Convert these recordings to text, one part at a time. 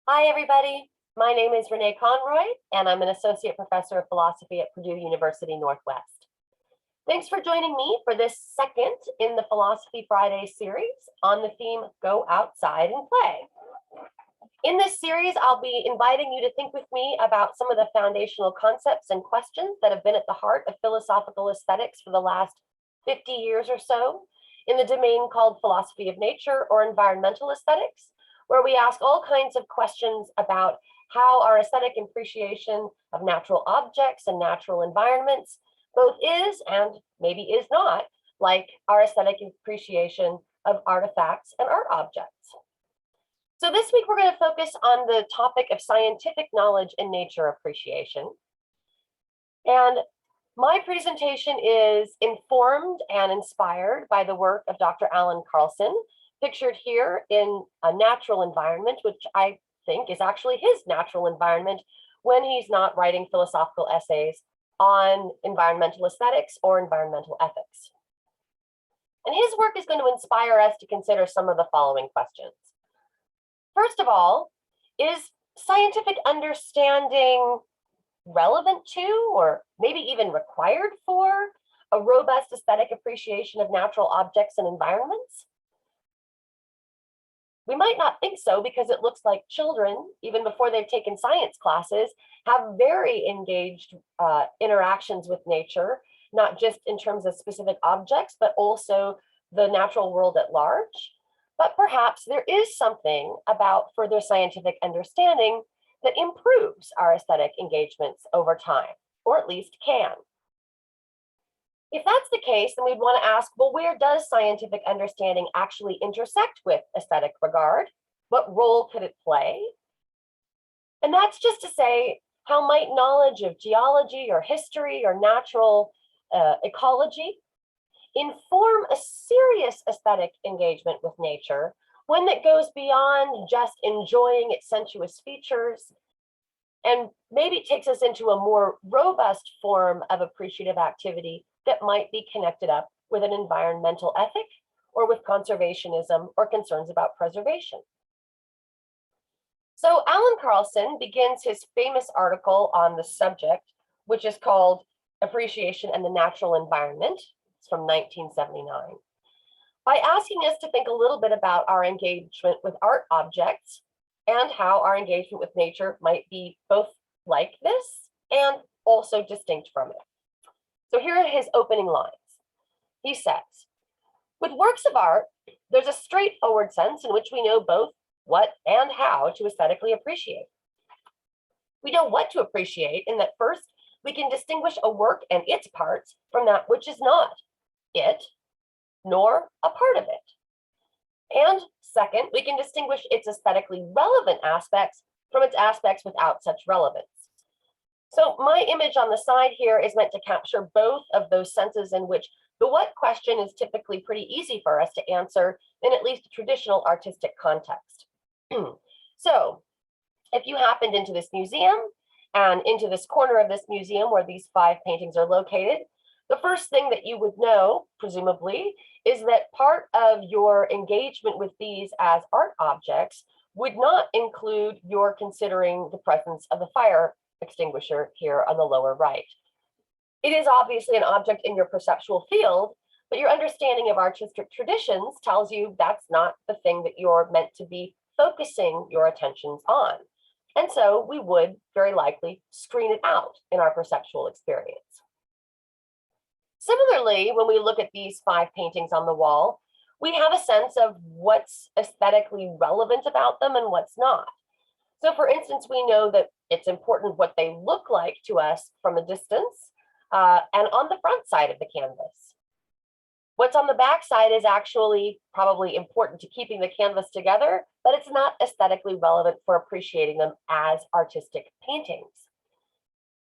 Hi, everybody. My name is Renee Conroy, and I'm an associate professor of philosophy at Purdue University Northwest. Thanks for joining me for this second in the Philosophy Friday series on the theme Go Outside and Play. In this series, I'll be inviting you to think with me about some of the foundational concepts and questions that have been at the heart of philosophical aesthetics for the last 50 years or so in the domain called philosophy of nature or environmental aesthetics, where we ask all kinds of questions about how our aesthetic appreciation of natural objects and natural environments both is and maybe is not like our aesthetic appreciation of artifacts and art objects. So this week we're going to focus on the topic of scientific knowledge and nature appreciation. And my presentation is informed and inspired by the work of Dr. Alan Carlson, pictured here in a natural environment, which I think is actually his natural environment when he's not writing philosophical essays on environmental aesthetics or environmental ethics. And his work is going to inspire us to consider some of the following questions. First of all, is scientific understanding relevant to, or maybe even required for, a robust aesthetic appreciation of natural objects and environments? We might not think so because it looks like children, even before they've taken science classes, have very engaged interactions with nature, not just in terms of specific objects, but also the natural world at large. But perhaps there is something about further scientific understanding that improves our aesthetic engagements over time, or at least can. If that's the case, then we'd want to ask, well, where does scientific understanding actually intersect with aesthetic regard? What role could it play? And that's just to say, how might knowledge of geology or history or natural ecology inform a serious aesthetic engagement with nature, one that goes beyond just enjoying its sensuous features and maybe takes us into a more robust form of appreciative activity that might be connected up with an environmental ethic or with conservationism or concerns about preservation. So Alan Carlson begins his famous article on the subject, which is called Appreciation and the Natural Environment. It's from 1979, by asking us to think a little bit about our engagement with art objects and how our engagement with nature might be both like this and also distinct from it. So here are his opening lines. He says, with works of art, there's a straightforward sense in which we know both what and how to aesthetically appreciate. We know what to appreciate in that first, we can distinguish a work and its parts from that which is not it, nor a part of it. And second, we can distinguish its aesthetically relevant aspects from its aspects without such relevance. So my image on the side here is meant to capture both of those senses in which the what question is typically pretty easy for us to answer in at least a traditional artistic context. So if you happened into this museum and into this corner of this museum where these 5 paintings are located, the first thing that you would know, presumably, is that part of your engagement with these as art objects would not include your considering the presence of the fire extinguisher here on the lower right. It is obviously an object in your perceptual field, but your understanding of artistic traditions tells you that's not the thing that you're meant to be focusing your attentions on. And so we would very likely screen it out in our perceptual experience. Similarly, when we look at these 5 paintings on the wall, we have a sense of what's aesthetically relevant about them and what's not. So for instance, we know that it's important what they look like to us from a distance and on the front side of the canvas. What's on the back side is actually probably important to keeping the canvas together, but it's not aesthetically relevant for appreciating them as artistic paintings.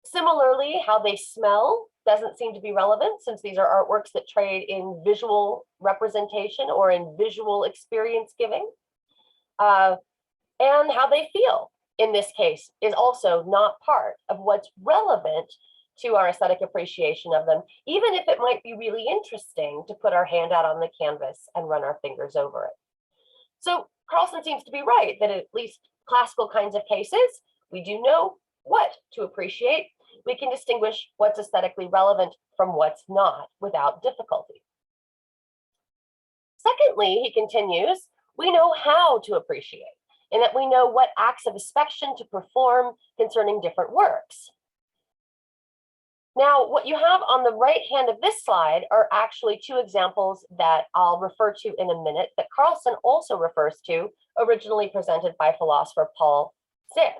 Similarly, how they smell doesn't seem to be relevant since these are artworks that trade in visual representation or in visual experience giving. And how they feel in this case is also not part of what's relevant to our aesthetic appreciation of them, even if it might be really interesting to put our hand out on the canvas and run our fingers over it. So Carlson seems to be right that at least classical kinds of cases, we do know what to appreciate. We can distinguish what's aesthetically relevant from what's not without difficulty. Secondly, he continues, we know how to appreciate, in that we know what acts of inspection to perform concerning different works. Now, what you have on the right hand of this slide are actually two examples that I'll refer to in a minute that Carlson also refers to, originally presented by philosopher Paul Ziff.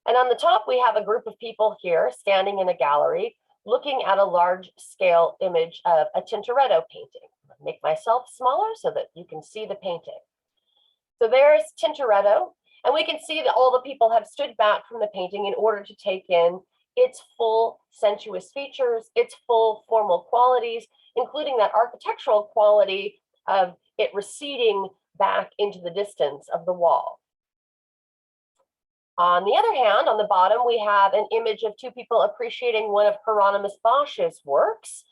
And on the top, we have a group of people here standing in a gallery looking at a large scale image of a Tintoretto painting. I'll make myself smaller so that you can see the painting. So there's Tintoretto, and we can see that all the people have stood back from the painting in order to take in its full sensuous features, its full formal qualities, including that architectural quality of it receding back into the distance of the wall. On the other hand, on the bottom, we have an image of two people appreciating one of Hieronymus Bosch's works.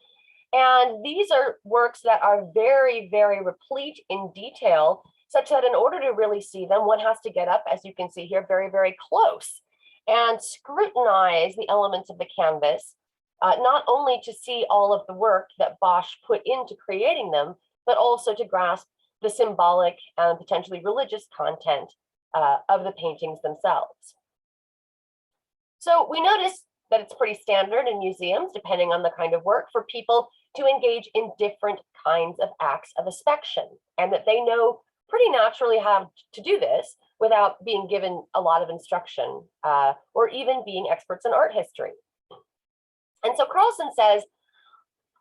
And these are works that are very, very replete in detail, such that in order to really see them, one has to get up, as you can see here, very, very close and scrutinize the elements of the canvas, not only to see all of the work that Bosch put into creating them, but also to grasp the symbolic and potentially religious content of the paintings themselves. So we notice that it's pretty standard in museums, depending on the kind of work, for people to engage in different kinds of acts of inspection, and that they know pretty naturally how to do this without being given a lot of instruction or even being experts in art history. And so Carlson says,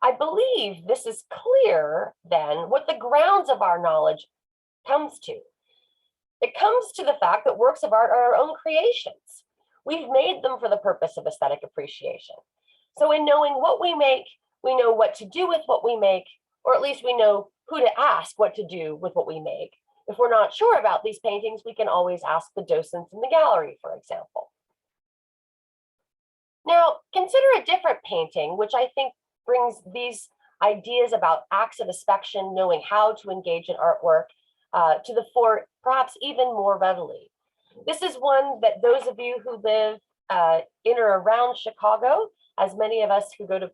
I believe this is clear then what the grounds of our knowledge comes to. It comes to the fact that works of art are our own creations. We've made them for the purpose of aesthetic appreciation. So in knowing what we make, we know what to do with what we make, or at least we know who to ask what to do with what we make. If we're not sure about these paintings, we can always ask the docents in the gallery, for example. Now, consider a different painting, which I think brings these ideas about acts of inspection, knowing how to engage in artwork, to the fore, perhaps even more readily. This is one that those of you who live in or around Chicago, as many of us who go to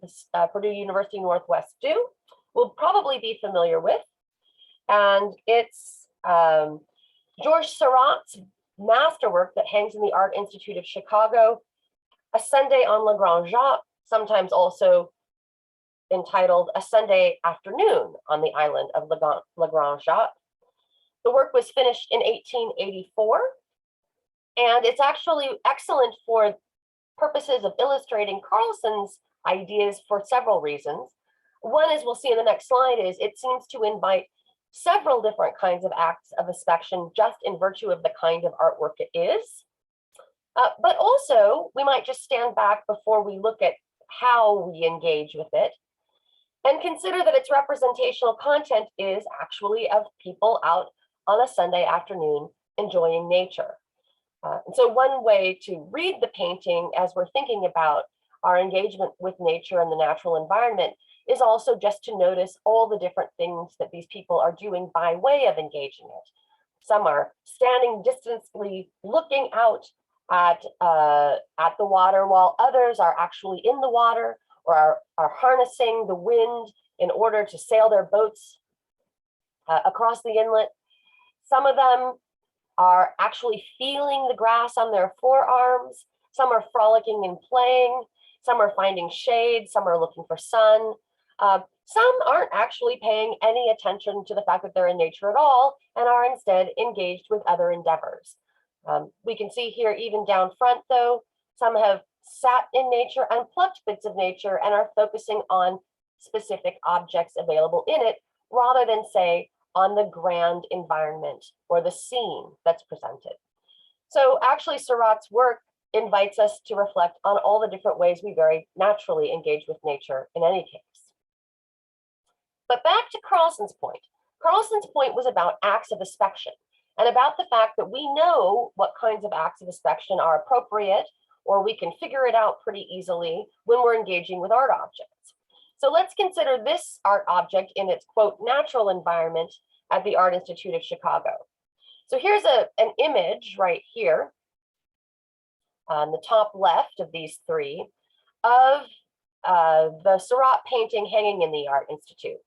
Purdue University Northwest do, will probably be familiar with. And it's Georges Seurat's masterwork that hangs in the Art Institute of Chicago, A Sunday on Le Grand Jatte, sometimes also entitled A Sunday Afternoon on the Island of Le Grand Jatte. The work was finished in 1884, and it's actually excellent for purposes of illustrating Carlson's ideas for several reasons. One, as we'll see in the next slide, is it seems to invite several different kinds of acts of inspection just in virtue of the kind of artwork it is. But also, we might just stand back before we look at how we engage with it and consider that its representational content is actually of people out on a Sunday afternoon enjoying nature. And so one way to read the painting as we're thinking about our engagement with nature and the natural environment is also just to notice all the different things that these people are doing by way of engaging it. Some are standing distantly looking out at the water, while others are actually in the water or are harnessing the wind in order to sail their boats across the inlet. Some of them are actually feeling the grass on their forearms. Some are frolicking and playing. Some are finding shade. Some are looking for sun. Some aren't actually paying any attention to the fact that they're in nature at all and are instead engaged with other endeavors. We can see here, even down front though, some have sat in nature and plucked bits of nature and are focusing on specific objects available in it, rather than say on the grand environment or the scene that's presented. So actually Seurat's work invites us to reflect on all the different ways we very naturally engage with nature in any case. But back to Carlson's point. Carlson's point was about acts of inspection and about the fact that we know what kinds of acts of inspection are appropriate, or we can figure it out pretty easily when we're engaging with art objects. So let's consider this art object in its, quote, natural environment at the Art Institute of Chicago. So here's an image right here on the top left of these three of the Seurat painting hanging in the Art Institute.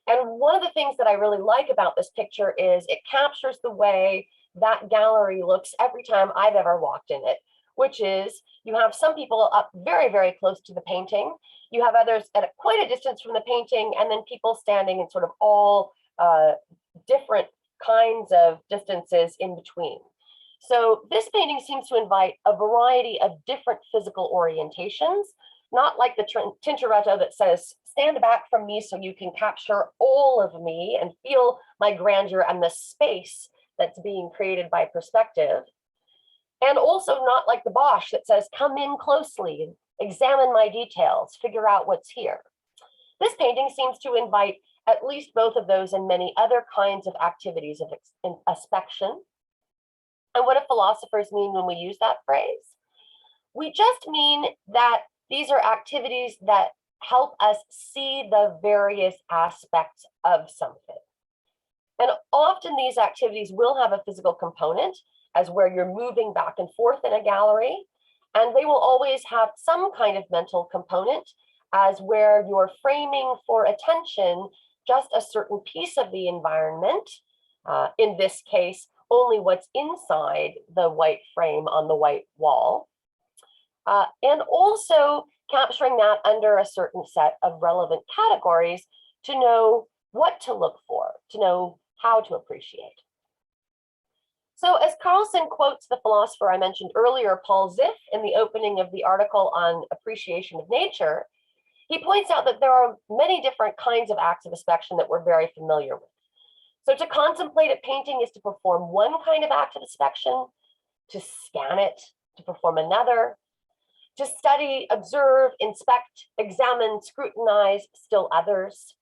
And one of the things that I really like about this picture is it captures the way that gallery looks every time I've ever walked in it, which is you have some people up very, very close to the painting. You have others at quite a distance from the painting, and then people standing in sort of all different kinds of distances in between. So this painting seems to invite a variety of different physical orientations, not like the Tintoretto that says, stand back from me so you can capture all of me and feel my grandeur and the space that's being created by perspective. And also not like the Bosch that says, come in closely, examine my details, figure out what's here. This painting seems to invite at least both of those and many other kinds of activities of inspection. And what do philosophers mean when we use that phrase? We just mean that these are activities that help us see the various aspects of something. And often these activities will have a physical component, as where you're moving back and forth in a gallery, and they will always have some kind of mental component, as where you're framing for attention just a certain piece of the environment, in this case, only what's inside the white frame on the white wall, and also capturing that under a certain set of relevant categories to know what to look for, to know how to appreciate. So as Carlson quotes the philosopher I mentioned earlier, Paul Ziff, in the opening of the article on appreciation of nature, he points out that there are many different kinds of acts of inspection that we're very familiar with. So to contemplate a painting is to perform one kind of act of inspection, to scan it, to perform another, to study, observe, inspect, examine, scrutinize, still others.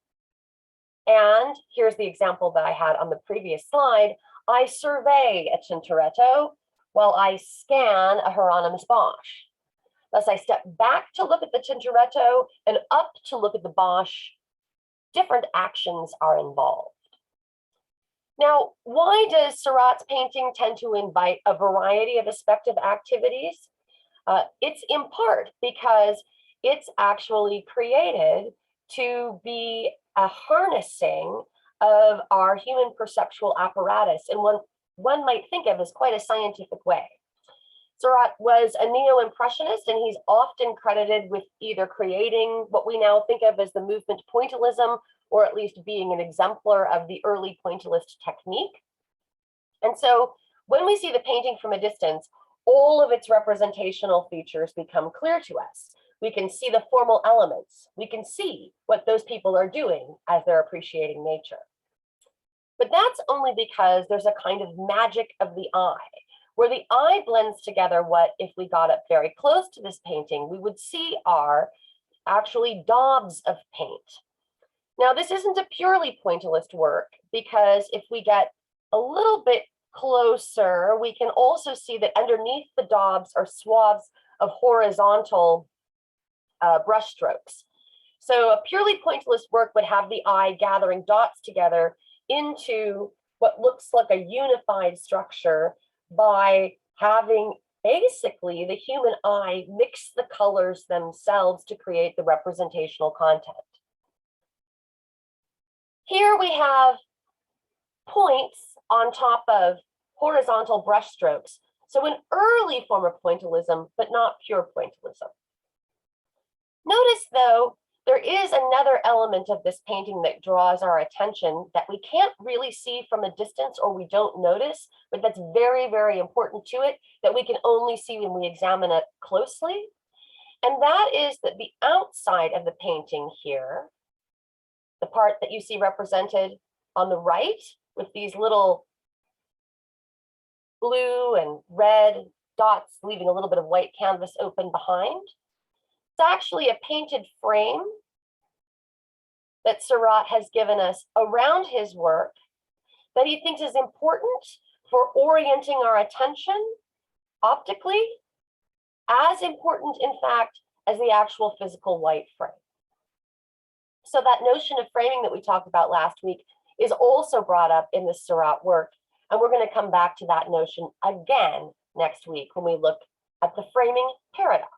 And here's the example that I had on the previous slide. I survey a Tintoretto while I scan a Hieronymus Bosch. Thus, I step back to look at the Tintoretto and up to look at the Bosch. Different actions are involved. Now, why does Seurat's painting tend to invite a variety of inspective activities? It's in part because it's actually created to be a harnessing of our human perceptual apparatus in one might think of as quite a scientific way. Seurat was a neo-impressionist, and he's often credited with either creating what we now think of as the movement pointillism, or at least being an exemplar of the early pointillist technique. And so when we see the painting from a distance, all of its representational features become clear to us. We can see the formal elements. We can see what those people are doing as they're appreciating nature. But that's only because there's a kind of magic of the eye, where the eye blends together what, if we got up very close to this painting, we would see are actually daubs of paint. Now, this isn't a purely pointillist work, because if we get a little bit closer, we can also see that underneath the daubs are swaths of horizontal brush strokes. So a purely pointillist work would have the eye gathering dots together into what looks like a unified structure by having basically the human eye mix the colors themselves to create the representational content. Here we have points on top of horizontal brush strokes. So an early form of pointillism, but not pure pointillism. Notice, though, there is another element of this painting that draws our attention that we can't really see from a distance, or we don't notice, but that's very, very important to it, that we can only see when we examine it closely. And that is that the outside of the painting here, the part that you see represented on the right with these little blue and red dots leaving a little bit of white canvas open behind, it's actually a painted frame that Seurat has given us around his work that he thinks is important for orienting our attention optically, as important, in fact, as the actual physical white frame. So that notion of framing that we talked about last week is also brought up in the Seurat work, And we're going to come back to that notion again next week when we look at the framing paradox.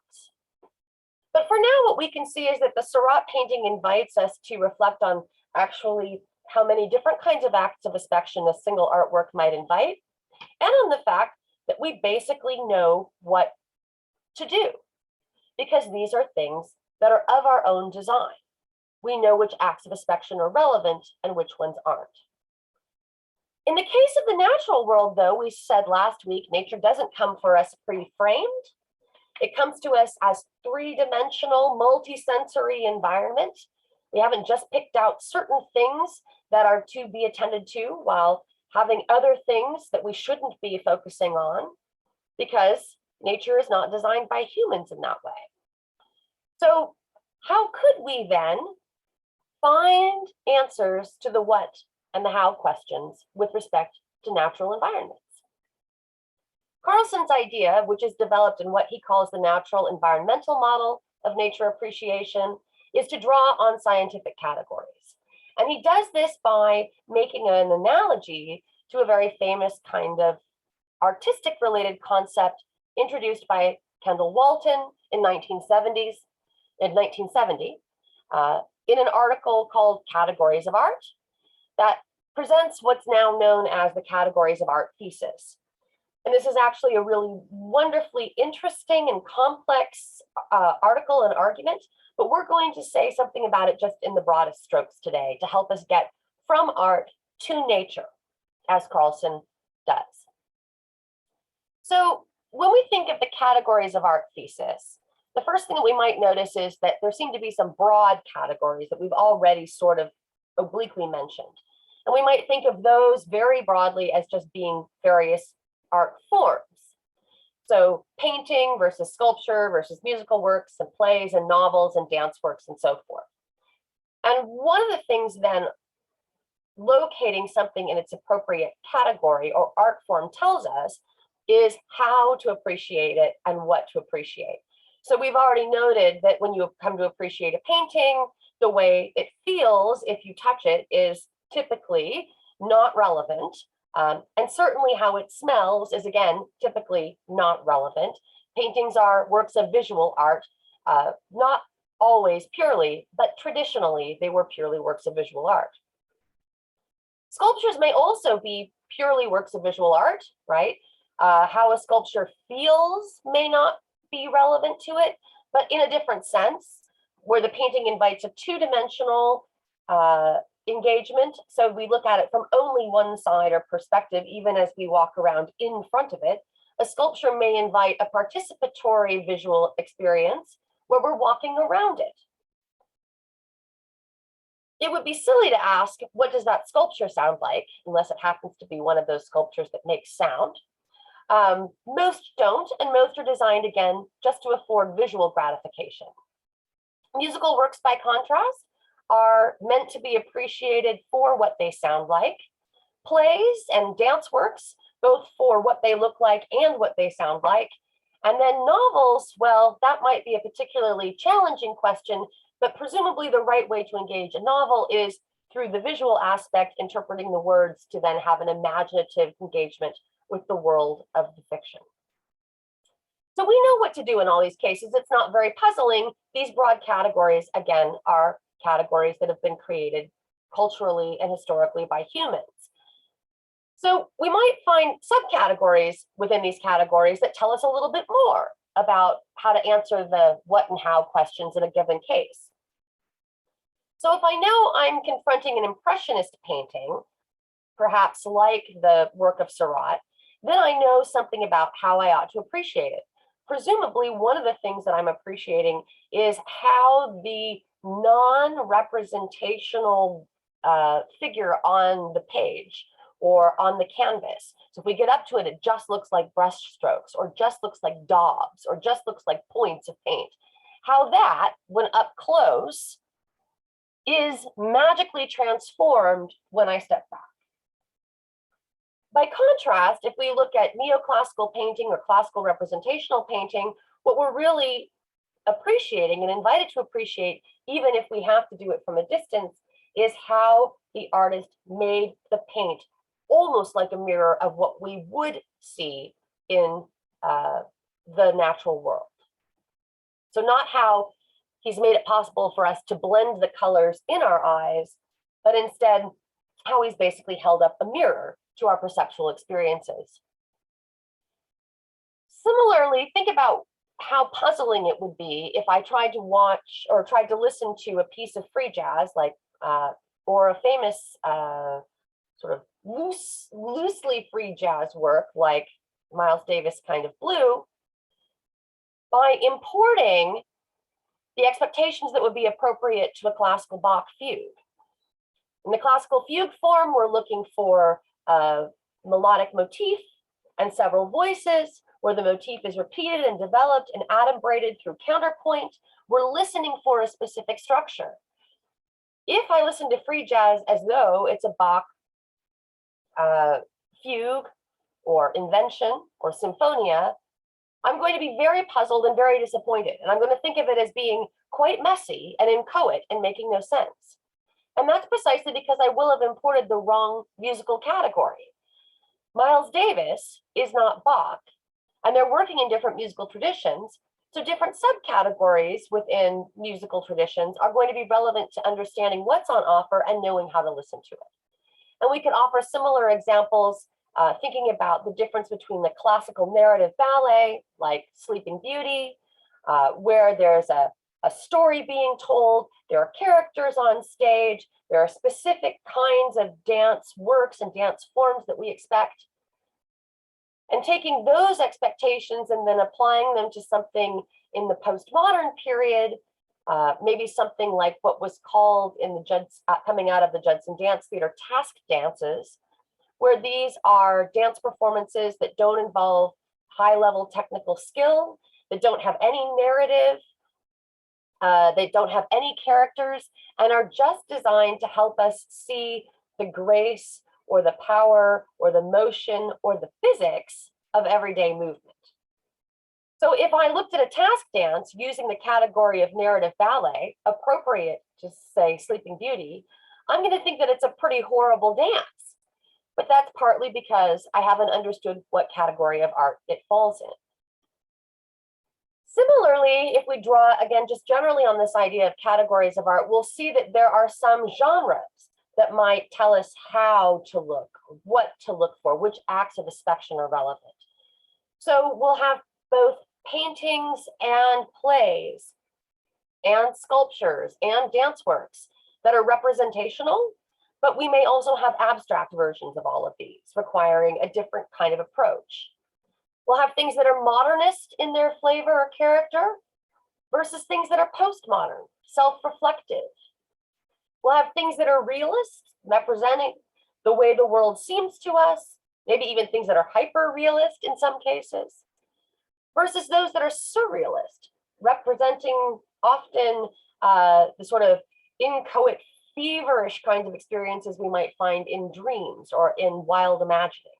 But for now, what we can see is that the Seurat painting invites us to reflect on actually how many different kinds of acts of inspection a single artwork might invite, and on the fact that we basically know what to do, because these are things that are of our own design. We know which acts of inspection are relevant and which ones aren't. In the case of the natural world, though, we said last week, nature doesn't come for us pre-framed. It comes to us as three-dimensional, multi-sensory environment. We haven't just picked out certain things that are to be attended to while having other things that we shouldn't be focusing on, because nature is not designed by humans in that way. So how could we then find answers to the what and the how questions with respect to natural environments? Carlson's idea, which is developed in what he calls the natural environmental model of nature appreciation, is to draw on scientific categories. And he does this by making an analogy to a very famous kind of artistic related concept introduced by Kendall Walton in 1970, in an article called Categories of Art that presents what's now known as the Categories of Art Thesis. And this is actually a really wonderfully interesting and complex article and argument, but we're going to say something about it just in the broadest strokes today to help us get from art to nature, as Carlson does. So when we think of the Categories of Art Thesis, the first thing that we might notice is that there seem to be some broad categories that we've already sort of obliquely mentioned. And we might think of those very broadly as just being various art forms. So painting versus sculpture versus musical works and plays and novels and dance works and so forth. And one of the things then locating something in its appropriate category or art form tells us is how to appreciate it and what to appreciate. So we've already noted that when you come to appreciate a painting, the way it feels if you touch it is typically not relevant. And certainly how it smells is, again, typically not relevant. Paintings are works of visual art, not always purely, but traditionally they were purely works of visual art. Sculptures may also be purely works of visual art, right? How a sculpture feels may not be relevant to it, but in a different sense, where the painting invites a two-dimensional engagement. So we look at it from only one side or perspective, even as we walk around in front of it. A sculpture may invite a participatory visual experience where we're walking around it. It would be silly to ask, what does that sculpture sound like, unless it happens to be one of those sculptures that makes sound. Most don't, and most are designed, again, just to afford visual gratification. Musical works, by contrast, are meant to be appreciated for what they sound like. Plays and dance works, both for what they look like and what they sound like. And then novels, well, that might be a particularly challenging question, but presumably the right way to engage a novel is through the visual aspect, interpreting the words to then have an imaginative engagement with the world of the fiction. So we know what to do in all these cases. It's not very puzzling. These broad categories, again, are categories that have been created culturally and historically by humans. So we might find subcategories within these categories that tell us a little bit more about how to answer the what and how questions in a given case. So if I know I'm confronting an impressionist painting, perhaps like the work of Seurat, then I know something about how I ought to appreciate it. Presumably, one of the things that I'm appreciating is how the non-representational figure on the page or on the canvas. So if we get up to it, it just looks like brush strokes or just looks like daubs or just looks like points of paint. How that, when up close, is magically transformed when I step back. By contrast, if we look at neoclassical painting or classical representational painting, what we're really appreciating and invited to appreciate, even if we have to do it from a distance, is how the artist made the paint almost like a mirror of what we would see in the natural world. So not how he's made it possible for us to blend the colors in our eyes, but instead how he's basically held up a mirror to our perceptual experiences. Similarly, think about how puzzling it would be if I tried to watch or tried to listen to a piece of free jazz, like or a famous sort of loosely free jazz work like Miles Davis' Kind of Blue, by importing the expectations that would be appropriate to a classical Bach fugue. In the classical fugue form, we're looking for a melodic motif and several voices, where the motif is repeated and developed and adumbrated through counterpoint. We're listening for a specific structure. If I listen to free jazz as though it's a Bach fugue or invention or symphonia, I'm going to be very puzzled and very disappointed. And I'm going to think of it as being quite messy and inchoate and making no sense. And that's precisely because I will have imported the wrong musical category. Miles Davis is not Bach, and they're working in different musical traditions. So different subcategories within musical traditions are going to be relevant to understanding what's on offer and knowing how to listen to it. And we can offer similar examples, thinking about the difference between the classical narrative ballet, like Sleeping Beauty, where there's a story being told, there are characters on stage, there are specific kinds of dance works and dance forms that we expect. And taking those expectations and then applying them to something in the postmodern period, maybe something like what was called in the coming out of the Judson Dance Theater task dances, where these are dance performances that don't involve high-level technical skill, that don't have any narrative, they don't have any characters, and are just designed to help us see the grace or the power or the motion or the physics of everyday movement. So if I looked at a task dance using the category of narrative ballet, appropriate to say Sleeping Beauty, I'm going to think that it's a pretty horrible dance. But that's partly because I haven't understood what category of art it falls in. Similarly, if we draw, again, just generally on this idea of categories of art, we'll see that there are some genres that might tell us how to look, what to look for, which acts of inspection are relevant. So we'll have both paintings and plays and sculptures and dance works that are representational, but we may also have abstract versions of all of these, requiring a different kind of approach. We'll have things that are modernist in their flavor or character versus things that are postmodern, self-reflective. We'll have things that are realist, representing the way the world seems to us, maybe even things that are hyper-realist in some cases, versus those that are surrealist, representing often the sort of inchoate, feverish kinds of experiences we might find in dreams or in wild imaginings.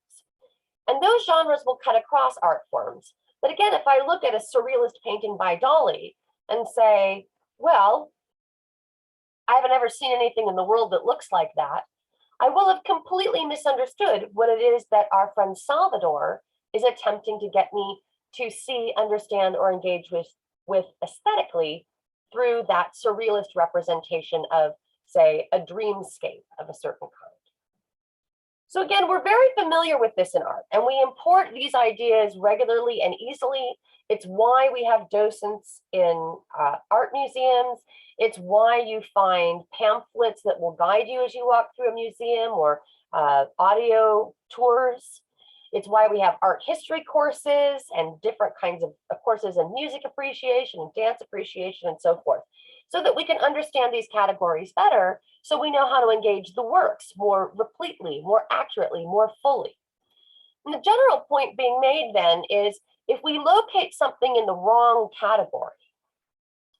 And those genres will cut across art forms. But again, if I look at a surrealist painting by Dali and say, well, I haven't ever seen anything in the world that looks like that, I will have completely misunderstood what it is that our friend Salvador is attempting to get me to see, understand, or engage with aesthetically through that surrealist representation of, say, a dreamscape of a certain kind. So again, we're very familiar with this in art, and we import these ideas regularly and easily. It's why we have docents in art museums. It's why you find pamphlets that will guide you as you walk through a museum, or audio tours. It's why we have art history courses and different kinds of courses in music appreciation and dance appreciation and so forth, so that we can understand these categories better, so we know how to engage the works more repletely, more accurately, more fully. And the general point being made then is, if we locate something in the wrong category,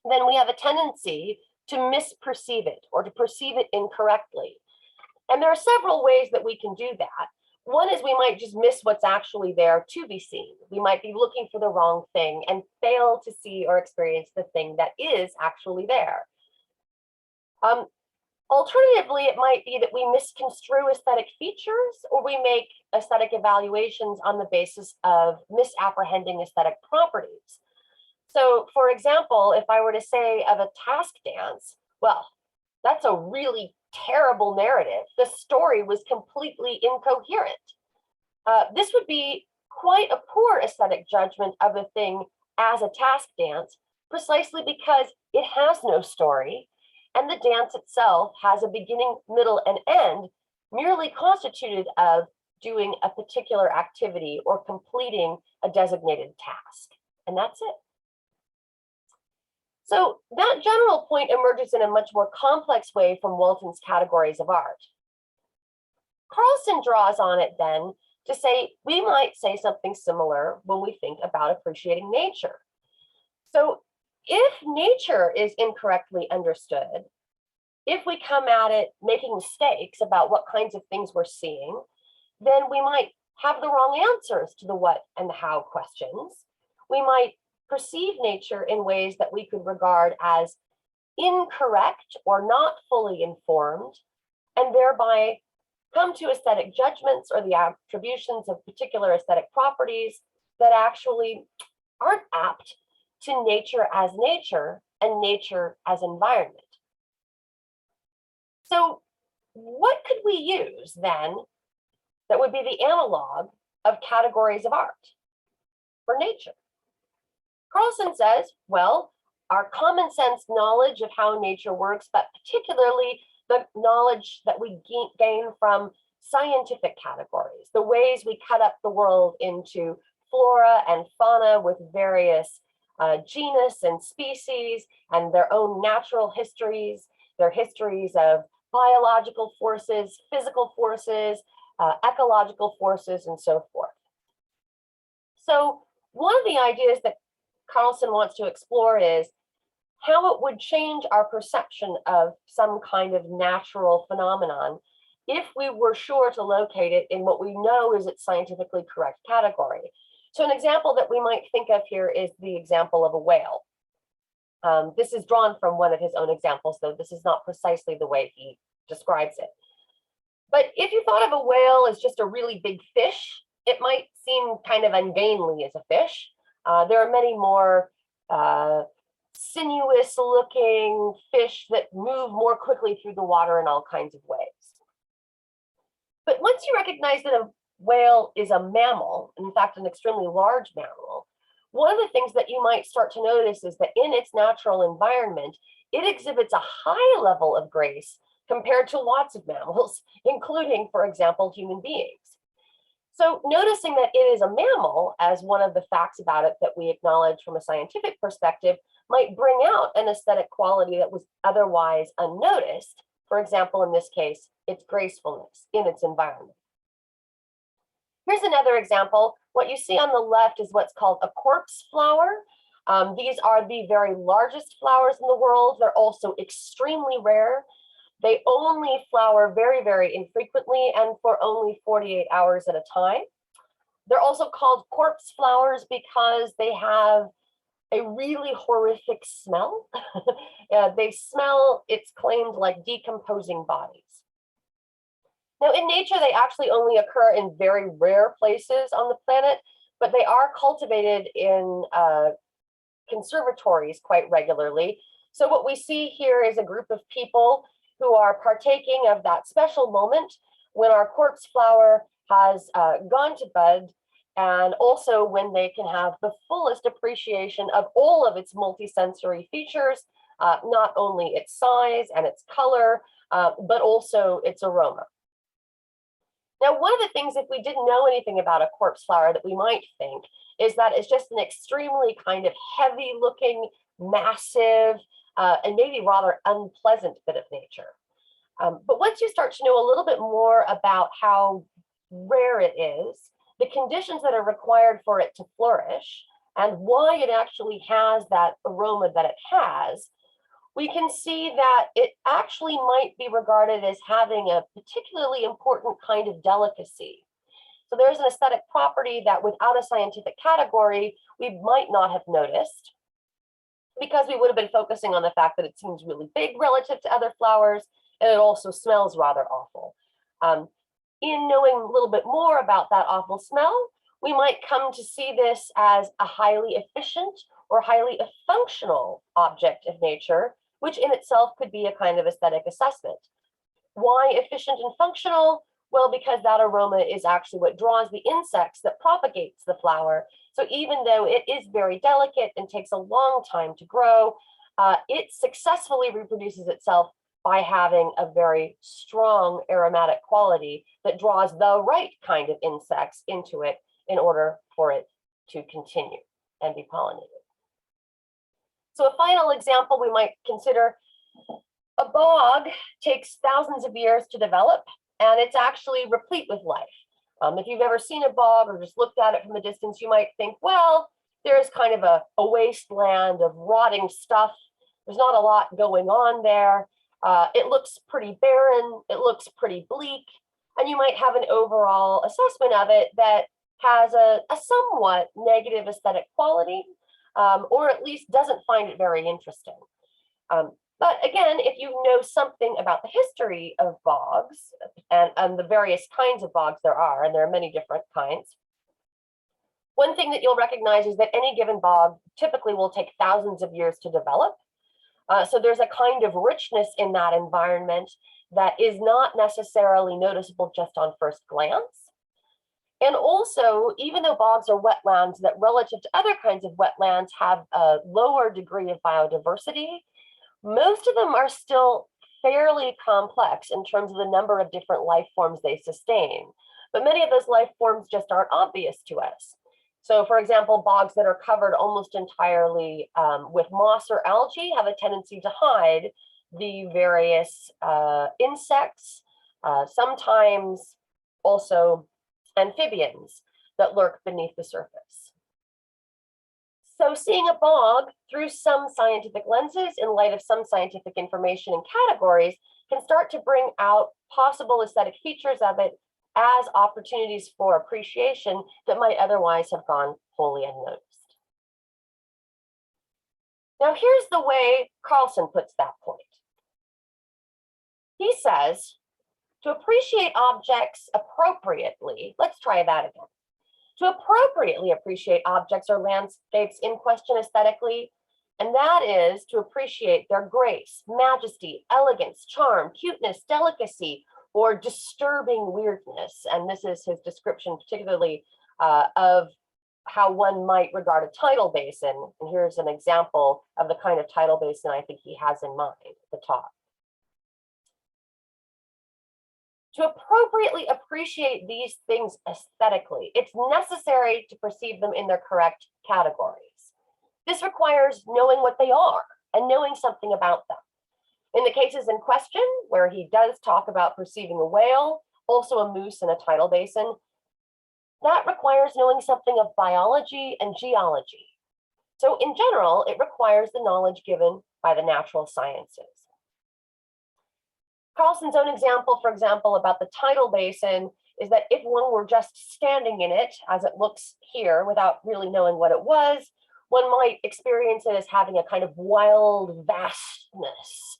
then we have a tendency to misperceive it or to perceive it incorrectly. And there are several ways that we can do that. One is we might just miss what's actually there to be seen. We might be looking for the wrong thing and fail to see or experience the thing that is actually there. Alternatively, it might be that we misconstrue aesthetic features, or we make aesthetic evaluations on the basis of misapprehending aesthetic properties. So, for example, if I were to say of a task dance, well, that's a really terrible narrative. The story was completely incoherent. This would be quite a poor aesthetic judgment of a thing as a task dance, precisely because it has no story, and the dance itself has a beginning, middle, and end, merely constituted of doing a particular activity or completing a designated task. And that's it. So that general point emerges in a much more complex way from Walton's categories of art. Carlson draws on it then to say we might say something similar when we think about appreciating nature. So if nature is incorrectly understood, if we come at it making mistakes about what kinds of things we're seeing, then we might have the wrong answers to the what and the how questions. We might perceive nature in ways that we could regard as incorrect or not fully informed, and thereby come to aesthetic judgments or the attributions of particular aesthetic properties that actually aren't apt to nature as nature and nature as environment. So what could we use then that would be the analog of categories of art for nature? Carlson says, well, our common sense knowledge of how nature works, but particularly the knowledge that we gain from scientific categories, the ways we cut up the world into flora and fauna with various genus and species and their own natural histories, their histories of biological forces, physical forces, ecological forces, and so forth. So one of the ideas that Carlson wants to explore is how it would change our perception of some kind of natural phenomenon if we were sure to locate it in what we know is its scientifically correct category. So an example that we might think of here is the example of a whale. This is drawn from one of his own examples, though this is not precisely the way he describes it. But if you thought of a whale as just a really big fish, it might seem kind of ungainly as a fish. There are many more sinuous looking fish that move more quickly through the water in all kinds of ways. But once you recognize that a whale is a mammal, in fact, an extremely large mammal, one of the things that you might start to notice is that in its natural environment, it exhibits a high level of grace compared to lots of mammals, including, for example, human beings. So noticing that it is a mammal as one of the facts about it that we acknowledge from a scientific perspective might bring out an aesthetic quality that was otherwise unnoticed. For example, in this case, its gracefulness in its environment. Here's another example. What you see on the left is what's called a corpse flower. These are the very largest flowers in the world. They're also extremely rare. They only flower very, very infrequently and for only 48 hours at a time. They're also called corpse flowers because they have a really horrific smell. They smell, it's claimed, like decomposing bodies. Now, in nature, they actually only occur in very rare places on the planet, but they are cultivated in conservatories quite regularly. So what we see here is a group of people who are partaking of that special moment when our corpse flower has gone to bud, and also when they can have the fullest appreciation of all of its multisensory features, not only its size and its color, but also its aroma. Now, one of the things, if we didn't know anything about a corpse flower, that we might think is that it's just an extremely kind of heavy looking, massive, and maybe rather unpleasant bit of nature. But once you start to know a little bit more about how rare it is, the conditions that are required for it to flourish, and why it actually has that aroma that it has, we can see that it actually might be regarded as having a particularly important kind of delicacy. So there's an aesthetic property that without a scientific category, we might not have noticed, because we would have been focusing on the fact that it seems really big relative to other flowers, and it also smells rather awful. In knowing a little bit more about that awful smell, we might come to see this as a highly efficient or highly functional object of nature, which in itself could be a kind of aesthetic assessment. Why efficient and functional? Well, because that aroma is actually what draws the insects that propagates the flower. So even though it is very delicate and takes a long time to grow, it successfully reproduces itself by having a very strong aromatic quality that draws the right kind of insects into it in order for it to continue and be pollinated. So a final example we might consider, a bog takes thousands of years to develop, and it's actually replete with life. If you've ever seen a bog or just looked at it from a distance, you might think, well, there's kind of a wasteland of rotting stuff. There's not a lot going on there. It looks pretty barren. It looks pretty bleak. And you might have an overall assessment of it that has a somewhat negative aesthetic quality, or at least doesn't find it very interesting. But again, if you know something about the history of bogs and the various kinds of bogs there are, and there are many different kinds, one thing that you'll recognize is that any given bog typically will take thousands of years to develop. So there's a kind of richness in that environment that is not necessarily noticeable just on first glance. And also, even though bogs are wetlands that relative to other kinds of wetlands have a lower degree of biodiversity, most of them are still fairly complex in terms of the number of different life forms they sustain. But many of those life forms just aren't obvious to us. So for example, bogs that are covered almost entirely with moss or algae have a tendency to hide the various insects, sometimes also amphibians that lurk beneath the surface. So seeing a bog through some scientific lenses in light of some scientific information and categories can start to bring out possible aesthetic features of it as opportunities for appreciation that might otherwise have gone wholly unnoticed. Now here's the way Carlson puts that point. He says, to appreciate objects appropriately, let's try that again. To appropriately appreciate objects or landscapes in question aesthetically, and that is to appreciate their grace, majesty, elegance, charm, cuteness, delicacy, or disturbing weirdness. And this is his description particularly of how one might regard a tidal basin. And here's an example of the kind of tidal basin I think he has in mind at the top. To appropriately appreciate these things aesthetically, it's necessary to perceive them in their correct categories. This requires knowing what they are and knowing something about them. In the cases in question, where he does talk about perceiving a whale, also a moose in a tidal basin, that requires knowing something of biology and geology. So in general, it requires the knowledge given by the natural sciences. Carlson's own example, for example, about the tidal basin is that if one were just standing in it, as it looks here, without really knowing what it was, one might experience it as having a kind of wild vastness,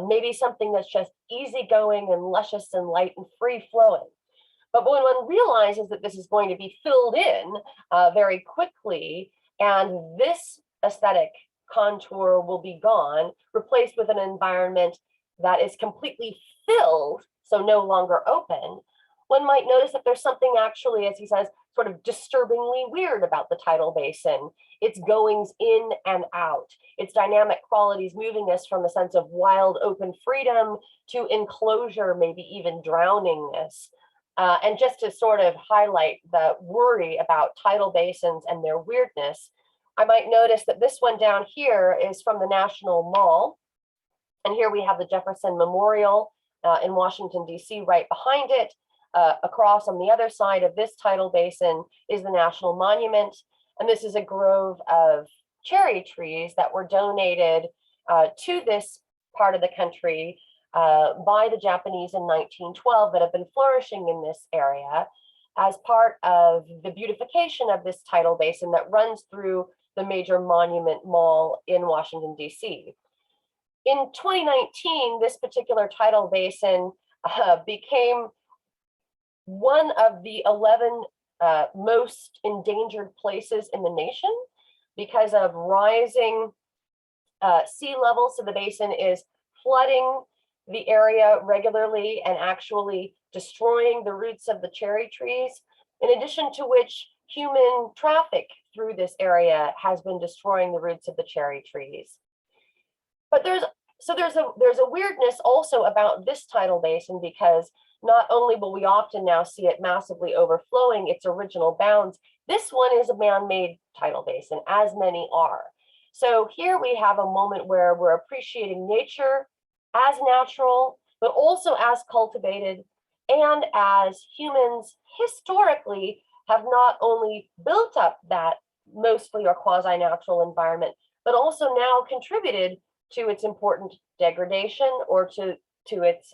maybe something that's just easygoing and luscious and light and free-flowing. But when one realizes that this is going to be filled in very quickly, and this aesthetic contour will be gone, replaced with an environment that is completely filled, so no longer open, one might notice that there's something actually, as he says, sort of disturbingly weird about the tidal basin. Its goings in and out, its dynamic qualities moving us from a sense of wild open freedom to enclosure, maybe even drowningness. And just to sort of highlight the worry about tidal basins and their weirdness, I might notice that this one down here is from the National Mall. And here we have the Jefferson Memorial in Washington, D.C. right behind it. Across on the other side of this tidal basin is the National Monument. And this is a grove of cherry trees that were donated to this part of the country by the Japanese in 1912 that have been flourishing in this area as part of the beautification of this tidal basin that runs through the major monument mall in Washington, D.C. in 2019, this particular tidal basin became one of the 11 most endangered places in the nation because of rising sea levels. So the basin is flooding the area regularly and actually destroying the roots of the cherry trees, in addition to which human traffic through this area has been destroying the roots of the cherry trees. But there's a weirdness also about this tidal basin, because not only will we often now see it massively overflowing its original bounds, this one is a man-made tidal basin, as many are. So here we have a moment where we're appreciating nature as natural, but also as cultivated, and as humans historically have not only built up that mostly or quasi-natural environment, but also now contributed to its important degradation, or to its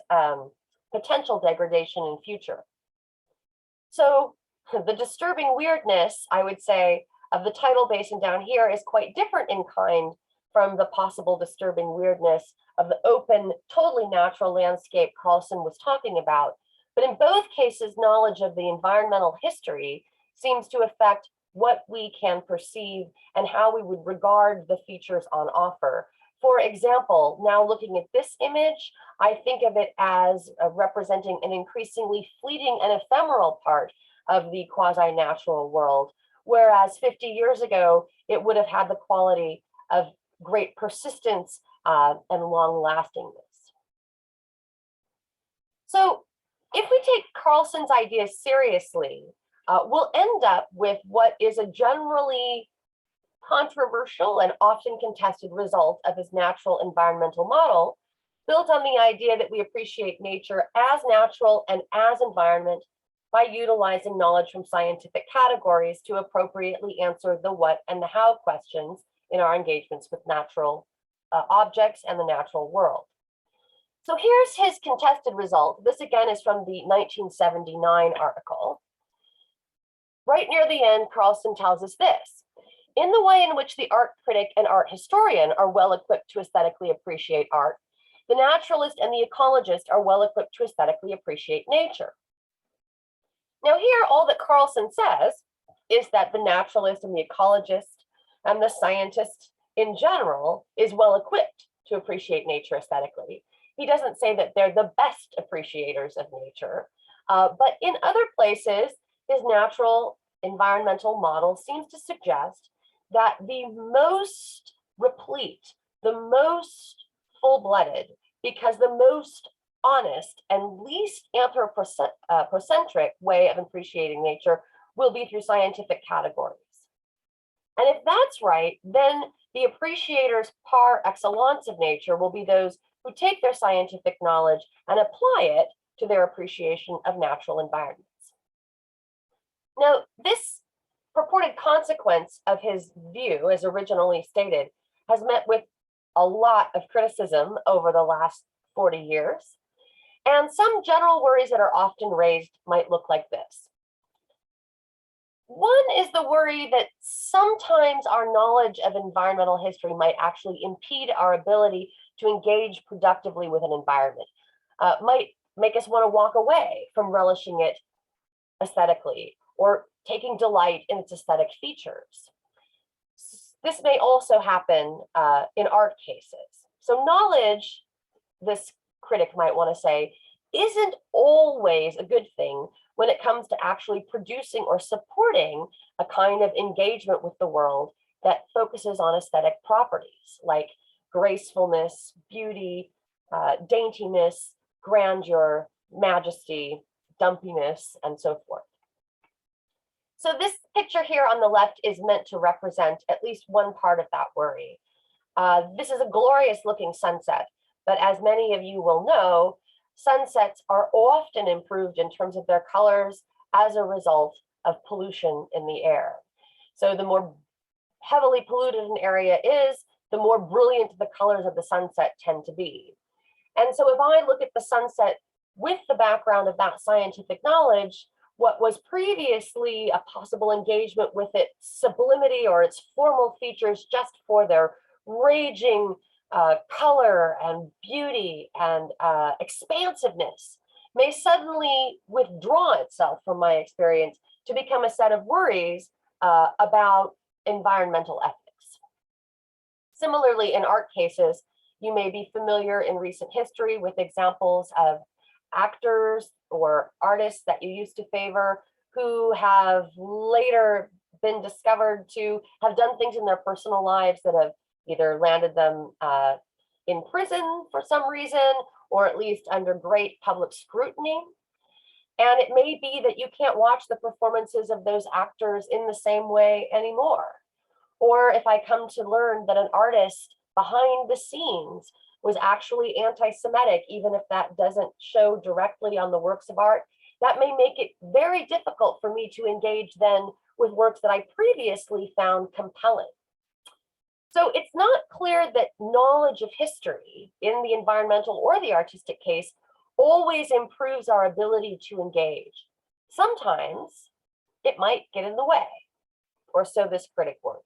potential degradation in future. So the disturbing weirdness, I would say, of the tidal basin down here is quite different in kind from the possible disturbing weirdness of the open, totally natural landscape Carlson was talking about. But in both cases, knowledge of the environmental history seems to affect what we can perceive and how we would regard the features on offer. For example, now looking at this image, I think of it as representing an increasingly fleeting and ephemeral part of the quasi-natural world, whereas 50 years ago, it would have had the quality of great persistence and long-lastingness. So if we take Carlson's ideas seriously, we'll end up with what is a generally controversial and often contested result of his natural environmental model, built on the idea that we appreciate nature as natural and as environment by utilizing knowledge from scientific categories to appropriately answer the what and the how questions in our engagements with natural objects and the natural world. So here's his contested result. This again is from the 1979 article. Right near the end, Carlson tells us this: in the way in which the art critic and art historian are well equipped to aesthetically appreciate art, the naturalist and the ecologist are well equipped to aesthetically appreciate nature. Now here, all that Carlson says is that the naturalist and the ecologist and the scientist in general is well equipped to appreciate nature aesthetically. He doesn't say that they're the best appreciators of nature, but in other places, his natural environmental model seems to suggest that the most replete, the most full-blooded, because the most honest and least anthropocentric way of appreciating nature will be through scientific categories. And if that's right, then the appreciators par excellence of nature will be those who take their scientific knowledge and apply it to their appreciation of natural environments. Now, this purported consequence of his view, as originally stated, has met with a lot of criticism over the last 40 years. And some general worries that are often raised might look like this. One is the worry that sometimes our knowledge of environmental history might actually impede our ability to engage productively with an environment, might make us want to walk away from relishing it aesthetically or taking delight in its aesthetic features. This may also happen in art cases. So knowledge, this critic might want to say, isn't always a good thing when it comes to actually producing or supporting a kind of engagement with the world that focuses on aesthetic properties like gracefulness, beauty, daintiness, grandeur, majesty, dumpiness, and so forth. So this picture here on the left is meant to represent at least one part of that worry. This is a glorious looking sunset, but as many of you will know, sunsets are often improved in terms of their colors as a result of pollution in the air. So the more heavily polluted an area is, the more brilliant the colors of the sunset tend to be. And so if I look at the sunset with the background of that scientific knowledge, what was previously a possible engagement with its sublimity or its formal features just for their raging color and beauty and expansiveness may suddenly withdraw itself from my experience to become a set of worries about environmental ethics. Similarly, in art cases, you may be familiar in recent history with examples of actors or artists that you used to favor who have later been discovered to have done things in their personal lives that have either landed them in prison for some reason, or at least under great public scrutiny. And it may be that you can't watch the performances of those actors in the same way anymore. Or if I come to learn that an artist behind the scenes was actually anti-Semitic, even if that doesn't show directly on the works of art, that may make it very difficult for me to engage then with works that I previously found compelling. So it's not clear that knowledge of history in the environmental or the artistic case always improves our ability to engage. Sometimes it might get in the way, or so this critic worries.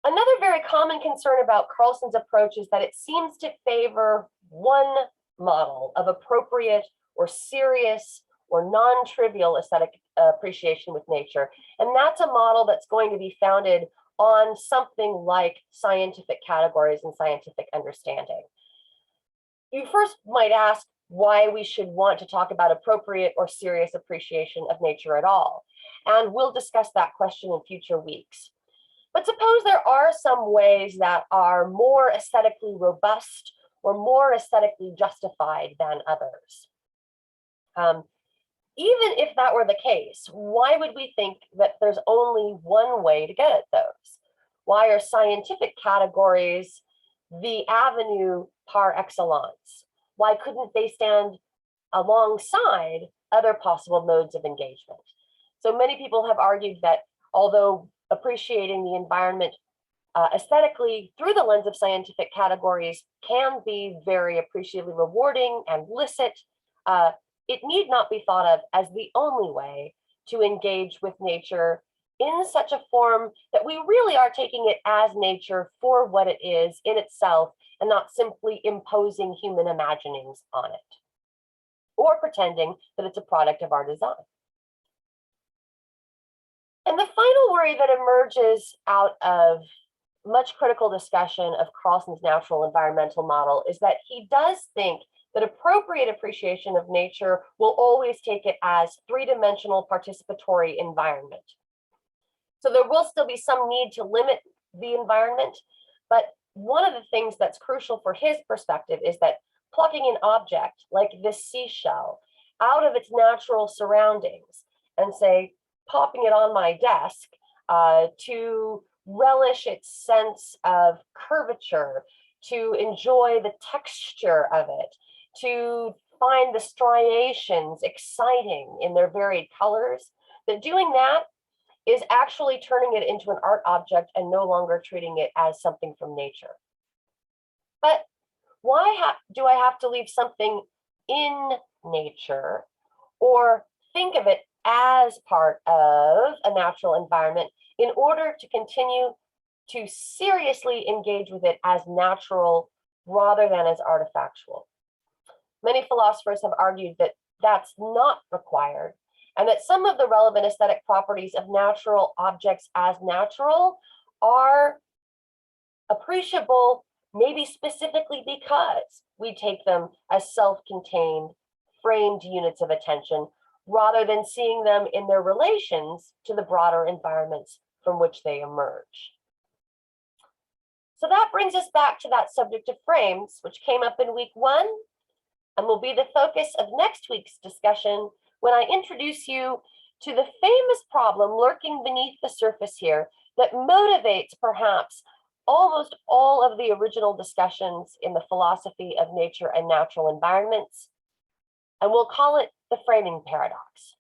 Another very common concern about Carlson's approach is that it seems to favor one model of appropriate or serious or non-trivial aesthetic appreciation with nature. And that's a model that's going to be founded on something like scientific categories and scientific understanding. You first might ask why we should want to talk about appropriate or serious appreciation of nature at all. And we'll discuss that question in future weeks. But suppose there are some ways that are more aesthetically robust or more aesthetically justified than others. Even if that were the case, why would we think that there's only one way to get at those? Why are scientific categories the avenue par excellence? Why couldn't they stand alongside other possible modes of engagement? So many people have argued that although appreciating the environment aesthetically through the lens of scientific categories can be very appreciatively rewarding and licit, it need not be thought of as the only way to engage with nature in such a form that we really are taking it as nature for what it is in itself and not simply imposing human imaginings on it or pretending that it's a product of our design. And the final worry that emerges out of much critical discussion of Carlson's natural environmental model is that he does think that appropriate appreciation of nature will always take it as three-dimensional participatory environment. So there will still be some need to limit the environment, but one of the things that's crucial for his perspective is that plucking an object like this seashell out of its natural surroundings and say, popping it on my desk to relish its sense of curvature, to enjoy the texture of it, to find the striations exciting in their varied colors, that doing that is actually turning it into an art object and no longer treating it as something from nature. But why do I have to leave something in nature or think of it as part of a natural environment in order to continue to seriously engage with it as natural rather than as artifactual? Many philosophers have argued that that's not required, and that some of the relevant aesthetic properties of natural objects as natural are appreciable, maybe specifically because we take them as self-contained, framed units of attention, rather than seeing them in their relations to the broader environments from which they emerge. So that brings us back to that subject of frames, which came up in week 1 and will be the focus of next week's discussion when I introduce you to the famous problem lurking beneath the surface here that motivates perhaps almost all of the original discussions in the philosophy of nature and natural environments, and we'll call it the framing paradox.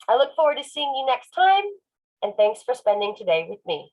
I look forward to seeing you next time, and thanks for spending today with me.